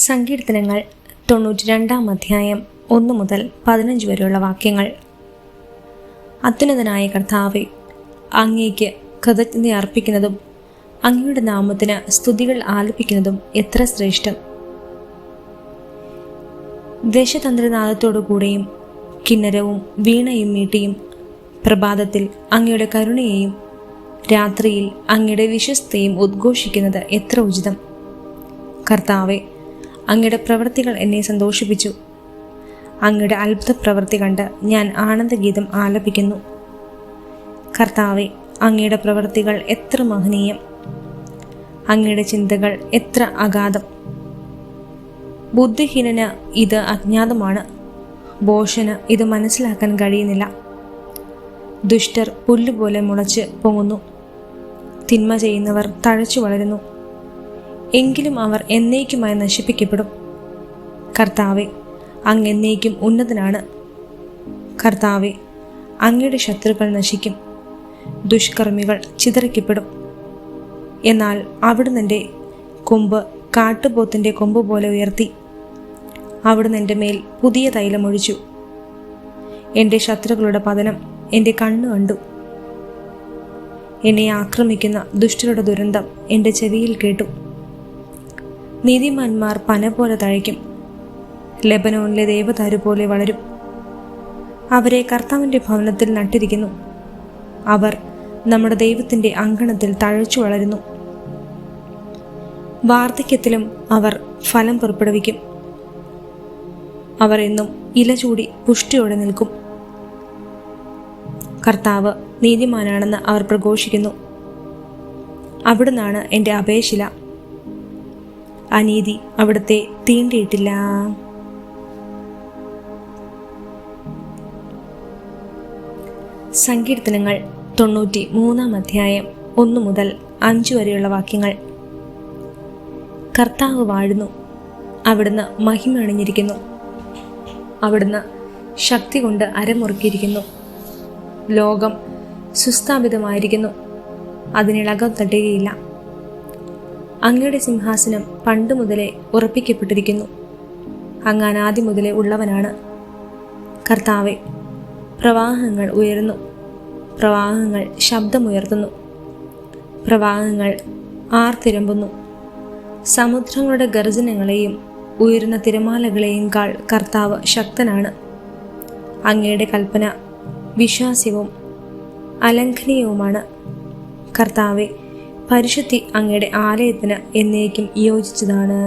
സങ്കീർത്തനങ്ങൾ 92 അധ്യായം 1 മുതൽ 15 വരെയുള്ള വാക്യങ്ങൾ. അത്യുന്നതനായ കർത്താവേ, അങ്ങേക്ക് കൃതജ്ഞത അർപ്പിക്കുന്നതും അങ്ങയുടെ നാമത്തിന് സ്തുതികൾ ആലപിക്കുന്നതും എത്ര ശ്രേഷ്ഠം. ദേശതന്ത്രനാദത്തോടുകൂടെയും കിന്നരവും വീണയും മീട്ടിയും പ്രഭാതത്തിൽ അങ്ങയുടെ കരുണയെയും രാത്രിയിൽ അങ്ങയുടെ വിശ്വസ്തയും ഉദ്ഘോഷിക്കുന്നത് എത്ര ഉചിതം. കർത്താവെ, അങ്ങയുടെ പ്രവൃത്തികൾ എന്നെ സന്തോഷിപ്പിച്ചു. അങ്ങയുടെ അത്ഭുത പ്രവൃത്തി കണ്ട് ഞാൻ ആനന്ദഗീതം ആലപിക്കുന്നു. കർത്താവെ, അങ്ങയുടെ പ്രവൃത്തികൾ എത്ര മഹനീയം, അങ്ങയുടെ ചിന്തകൾ എത്ര അഗാധം. ബുദ്ധിഹീനന് ഇത് അജ്ഞാതമാണ്, ഭോഷന് ഇത് മനസ്സിലാക്കാൻ കഴിയുന്നില്ല. ദുഷ്ടർ പുല്ലുപോലെ മുളച്ച് പൊങ്ങുന്നു, തിന്മ ചെയ്യുന്നവർ തഴച്ചു വളരുന്നു, എങ്കിലും അവർ എന്നേക്കുമായി നശിപ്പിക്കപ്പെടും. കർത്താവെ, അങ്ങ് എന്നേക്കും ഉന്നതനാണ്. കർത്താവെ, അങ്ങയുടെ ശത്രുക്കൾ നശിക്കും, ദുഷ്കർമ്മികൾ ചിതറിക്കപ്പെടും. എന്നാൽ അവിടുന്ന് എൻ്റെ കൊമ്പ് കാട്ടുപോത്തിൻ്റെ കൊമ്പ് പോലെ ഉയർത്തി. അവിടുന്ന് എൻ്റെ മേൽ പുതിയ തൈലമൊഴിച്ചു. എൻ്റെ ശത്രുക്കളുടെ പതനം എൻ്റെ കണ്ണു കണ്ടു. എന്നെ ആക്രമിക്കുന്ന ദുഷ്ടരുടെ ദുരന്തം എൻ്റെ ചെവിയിൽ കേട്ടു. നീതിമാന്മാർ പന പോലെ തഴയ്ക്കും, ലെബനോനിലെ ദേവദാരു പോലെ വളരും. അവരെ കർത്താവിൻ്റെ ഭവനത്തിൽ നട്ടിരിക്കുന്നു. അവർ നമ്മുടെ ദൈവത്തിൻ്റെ അങ്കണത്തിൽ തഴച്ചു വളരുന്നു. വാർദ്ധക്യത്തിലും അവർ ഫലം പുറപ്പെടുവിക്കും. അവർ എന്നും ഇല ചൂടി പുഷ്ടിയോടെ നിൽക്കും. കർത്താവ് നീതിമാനാണെന്ന് അവർ പ്രഘോഷിക്കുന്നു. അവിടുന്നാണ് എൻ്റെ അഭയശില. അനീതി അവിടുത്തെ തീണ്ടിയിട്ടില്ല. സങ്കീർത്തനങ്ങൾ 93 അധ്യായം 1 മുതൽ 5 വരെയുള്ള വാക്യങ്ങൾ. കർത്താവ് വാഴുന്നു, അവിടുന്ന് മഹിമ അണിഞ്ഞിരിക്കുന്നു. അവിടുന്ന് ശക്തി കൊണ്ട് അരമുറുക്കിയിരിക്കുന്നു. ലോകം സുസ്ഥാപിതമായിരിക്കുന്നു, അതിനിളകം തട്ടുകയില്ല. അങ്ങയുടെ സിംഹാസനം പണ്ട് മുതലേ ഉറപ്പിക്കപ്പെട്ടിരിക്കുന്നു. അങ്ങ് അനാദി മുതലേ ഉള്ളവനാണ്. കർത്താവെ, പ്രവാഹങ്ങൾ ഉയരുന്നു, പ്രവാഹങ്ങൾ ശബ്ദമുയർത്തുന്നു, പ്രവാഹങ്ങൾ ആർത്തിരമ്പുന്നു. സമുദ്രങ്ങളുടെ ഗർജനങ്ങളെയും ഉയരുന്ന തിരമാലകളെയും കാൾ കർത്താവ് ശക്തനാണ്. അങ്ങയുടെ കൽപ്പന വിശ്വാസ്യവും അലംഘനീയവുമാണ്. കർത്താവെ, പരിശുദ്ധി അങ്ങയുടെ ആലയത്തിന് എന്നേക്കും യോജിച്ചതാണ്.